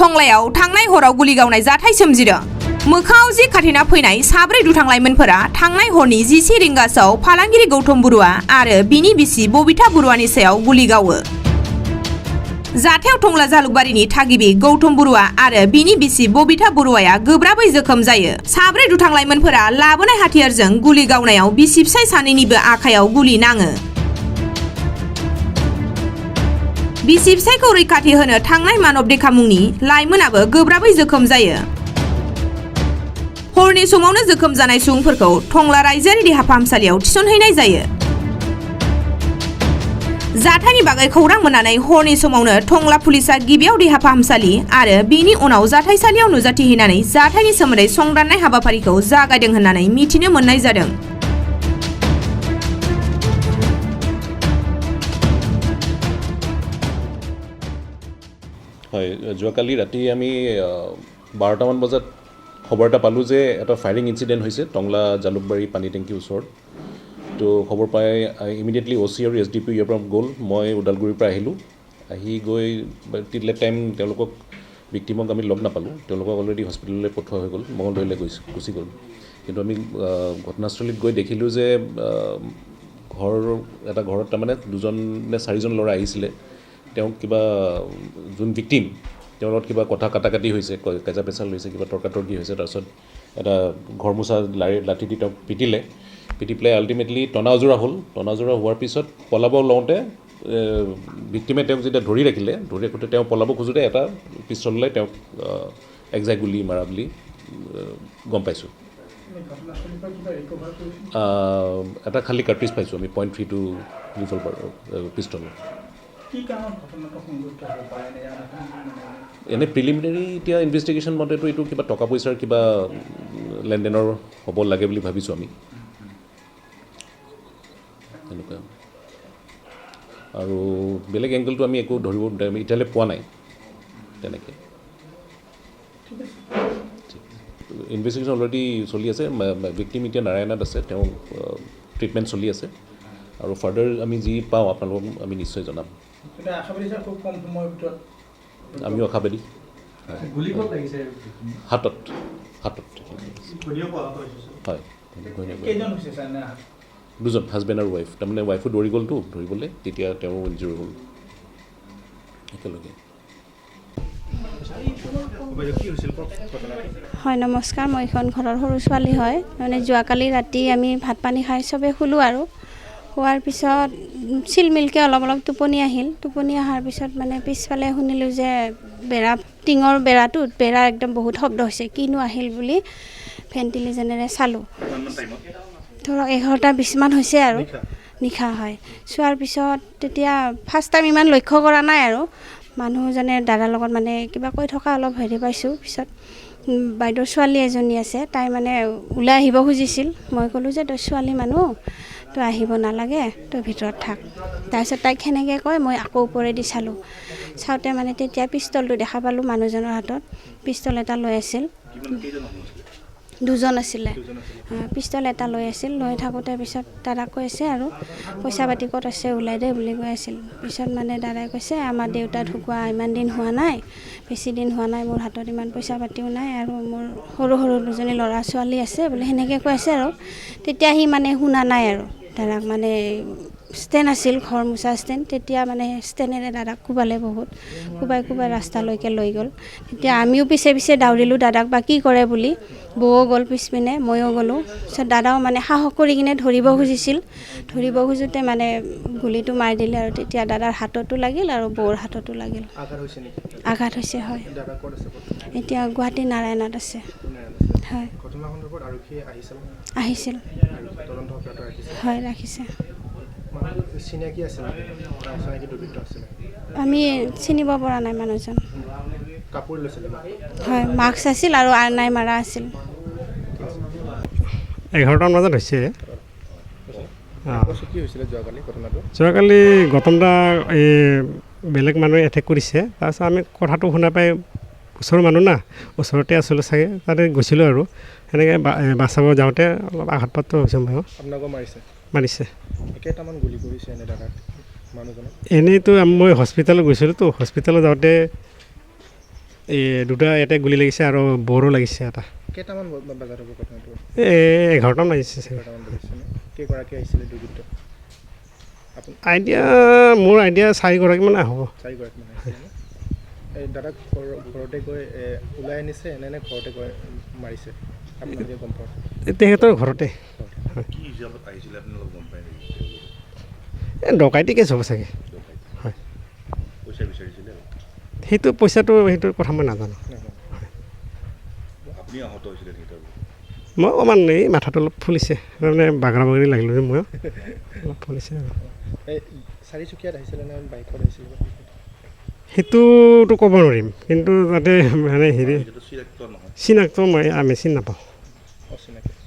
टंलायाव थांनाय हराव गुलि गावनाय जाथाय सोमजिदों। मोखाङाव जे खाथेना फैनाय साब्रै दुथां लाइमोनफोरा थांनाय हरनि 11 रिंगासोआव फालांगिरि गौतम बरुवा आरो बिनि बिसि बबिता बरुवानि सायाव गुलि गावो। जाथायाव टंला जालुकबारिनि थागिबि गौतम बरुवा आरो बिनि बिसि बबिता बरुवाया गोब्राबै जोखोम जायो। साब्रै दुथां लाइमोनफोरा लाबोनाय हाथियारजों गुलि गावनायाव बिसि फिसाय सानैनिबो आखायाव गुलि नाङो। बिसि फिसायखौ रैखाथि होनो थांनाय मानब देखा मुंनि लाइमोनाबो गोब्राबै जोखोम जायो। हरनि समावनो जोखोम जानाय सुबुंफोरखौ टंला रायजोआरि देहा फाहामसालियाव थिसनहैनाय जायो। जाथायनि बागै खौरां मोननानै हरनि समावनो टंला पुलिसा गिबियाव देहा फाहामसालि आरो बेनि उनाव जाथायसालियाव नुजाथिहैनानै जाथायनि सोमोन्दै संदाननाय हाबाफारिखौ जागायदों होननानै मिथिनो मोननाय जादों। যোৱাকালি ৰাতি আমি 12টামান বজাত খবৰ এটা পালোঁ যে এটা ফায়াৰিং ইনচিডেণ্ট হৈছে টংলা জালুকবাৰী পানী টেংকিৰ ওচৰত। তো খবৰ পাই ইমিডিয়েটলি OC আৰু SDP ইয়াৰ পৰা গ'ল। মই ওদালগুৰিৰ পৰা আহিলোঁ। আহি গৈ টিল টাইম তেওঁলোকক ভিক্টিমক আমি লগ নাপালোঁ। তেওঁলোকক অলৰেডি হস্পিটেললৈ পঠোৱা হৈ গ'ল, মঙলদৈলৈ গুচি গ'ল। কিন্তু আমি ঘটনাস্থলীত গৈ দেখিলোঁ যে ঘৰত তাৰমানে 2জন নে 4জন ল'ৰা আহিছিলে। তেওঁক কিবা যোন ভিক্টিম তেওঁৰ লগত কিবা কথা কাটাকাটি হৈছে, কেঁচা পেচাল হৈছে, কিবা তৰ্কাতৰ্কি হৈছে। তাৰপিছত এটা ঘৰমোচা লাঠি দি তেওঁক পিটি পেলাই আল্টিমেটলি টনাজোৰা হ'ল। টনাজোৰা হোৱাৰ পিছত পলাব লওঁতে ভিক্টিমে তেওঁক যেতিয়া ধৰি ৰাখোঁতে তেওঁ পলাব খোজোঁতে এটা পিষ্টল লৈ তেওঁক একজাই গুলি মাৰা বুলি গম পাইছোঁ। এটা খালী কাৰ্ট্ৰিজ পাইছোঁ আমি .32 ৰিভলভাৰ পিষ্টল। এনে প্ৰিলিমিনাৰী এতিয়া ইনভেষ্টিগেশ্যন মতেতো এইটো কিবা টকা পইচাৰ কিবা লেনদেনৰ হ'ব লাগে বুলি ভাবিছোঁ আমি। এনেকুৱা আৰু বেলেগ এংগলটো আমি একো ধৰিব এতিয়ালৈ পোৱা নাই তেনেকৈ। ইনভেষ্টিগেশ্যন অলৰেডি চলি আছে। ভিক্টিম এতিয়া নাৰায়ণাত আছে, তেওঁ ট্ৰিটমেণ্ট চলি আছে আৰু ফাৰ্ডাৰ আমি যি পাওঁ আপোনালোকক আমি নিশ্চয় জনাম। আমিও আশাবাদী। হাতত হয়, 2জন হাজবেণ্ড আৰু ৱাইফ। তাৰমানে ৱাইফো দৌৰি গ'লতো, ধৰিবলৈ তেতিয়া তেওঁ ইনজিঅৰ হ'ল একেলগে। হয়, নমস্কাৰ। মই এখন ঘৰৰ সৰু ছোৱালী হয়। মানে যোৱাকালি ৰাতি আমি ভাত পানী খাই চবেই শুলোঁ আৰু শোৱাৰ পিছত চিলমিলকৈ অলপ টোপনি আহিল। টোপনি অহাৰ পিছত মানে পিছফালে শুনিলোঁ যে টিঙৰ বেৰা একদম বহুত শব্দ হৈছে। কিনো আহিল বুলি ভেণ্টিলেশ্যনেৰে চালোঁ। ধৰক 11:20মান হৈছে আৰু নিশা হয়। চোৱাৰ পিছত তেতিয়া ফাৰ্ষ্ট টাইম ইমান লক্ষ্য কৰা নাই আৰু মানুহজনে দাদাৰ লগত মানে কিবা কৈ থকা অলপ হেৰি পাইছোঁ। পিছত বাইদেউৰ ছোৱালী এজনী আছে, তাই মানে ওলাই আহিব খুজিছিল। মই ক'লোঁ যে তই ছোৱালী মানুহ, তই আহিব নালাগে, তই ভিতৰত থাক। তাৰপিছত তাইক সেনেকৈ কয় মই আকৌ ওপৰেদি চালোঁ। চাওঁতে মানে তেতিয়া পিষ্টলটো দেখা পালোঁ মানুহজনৰ হাতত। পিষ্টল এটা লৈ আছিল, 2জন আছিলে। পিষ্টল এটা লৈ আছিল। লৈ থাকোঁতে পিছত দাদাক কৈ আছে আৰু পইচা পাতি ক'ত আছে ওলাই দে বুলি কৈ আছিল। পিছত মানে দাদাই কৈছে আমাৰ দেউতা ঢুকুৱা ইমান দিন হোৱা নাই, বেছি দিন হোৱা নাই, মোৰ হাতত ইমান পইচা পাতিও নাই আৰু মোৰ সৰু 2জনী ল'ৰা ছোৱালী আছে বুলি সেনেকৈ কৈ আছে আৰু। তেতিয়া সি মানে শুনা নাই আৰু দাদাক মানে ষ্টেণ্ড আছিল, ঘৰ মোচা ষ্টেণ্ড। তেতিয়া মানে ষ্টেণ্ডেৰে দাদাক কোবালে বহুত, কোবাই ৰাস্তালৈকে লৈ গ'ল। তেতিয়া আমিও পিছে দাউৰিলোঁ দাদাক বা কি কৰে বুলি। বৌও গ'ল পিছপিনে, ময়ো গ'লোঁ। তাৰপিছত দাদাও মানে সাহস কৰি কিনে ধৰিব খুজিছিল। ধৰিব খোজোঁতে মানে গুলিটো মাৰি দিলে আৰু তেতিয়া দাদাৰ হাততো লাগিল আৰু বৌৰ হাততো লাগিল। আঘাত হৈছে হয়। এতিয়া গুৱাহাটী নাৰায়ণাত আছে। হয়, আহিছিল। হয়, ৰাখিছে। আমি চিনিব পৰা নাই মানুহজন। হয়, মাস্ক আছিল আৰু আৰনাই মাৰা আছিল। 11টামান বজাত হৈছে। যোৱাকালি ঘটনা এই বেলেগ মানুহে এটেক কৰিছে। তাৰপিছত আমি কথাটো শুনা পাই ওচৰৰ মানুহ না, ওচৰতে আছিলোঁ চাগে, তাতে গৈছিলোঁ আৰু সেনেকৈ বাচাব যাওঁতে অলপ আঘাতপ্ৰাপ্ত হৈছে। মই মাৰিছে। এনেইতো মই হস্পিটেলত গৈছিলোঁতো, হস্পিটেলত যাওঁতে এই দুটা ইয়াতে গুলি লাগিছে আৰু বৰো লাগিছে এটা কেইটামান বজাত হ'ব ঘটনাটো? 11টামান লাগিছে চাগে। 11টামান বাজিছে ন? কেইগৰাকী আহিছিলে দুৰ্বৃত্ত? আইডিয়া মোৰ আইডিয়া 4গৰাকীমান হ'ব। 4গৰাকীমান আহিছিলে ন? এই দাদাক ঘৰতে গৈ ওলাই আনিছে নে ঘৰতে গৈ মাৰিছে আপোনালোকে গম পাওঁ? তেখেতৰ ঘৰতে। কি হিচাপত আহিছিলে আপোনালোক গম পায় নেকি? ডকাইতি কেছ হ'ব চাগে। হয়, পইচা বিচাৰিছিলে? পইচাটো সেইটো কথা মই নাজানো। আপুনি আহত হৈছিলে নেকি? মই অকণমান এই মাথাটো অলপ ফুলিছে, তাৰমানে বাগৰা বাগৰি লাগিলোঁ যে মই অলপ ফুলিছে আৰু। এই চাৰিচকীয়াত আহিছিলে নে বাইকত আহিছিলে? সেইটোতো ক'ব নোৱাৰিম, কিন্তু তাতে মানে হেৰি চিনাক্ত নহয়। চিনাক্ত আমি চিনি নাপাওঁ। অচিনাকি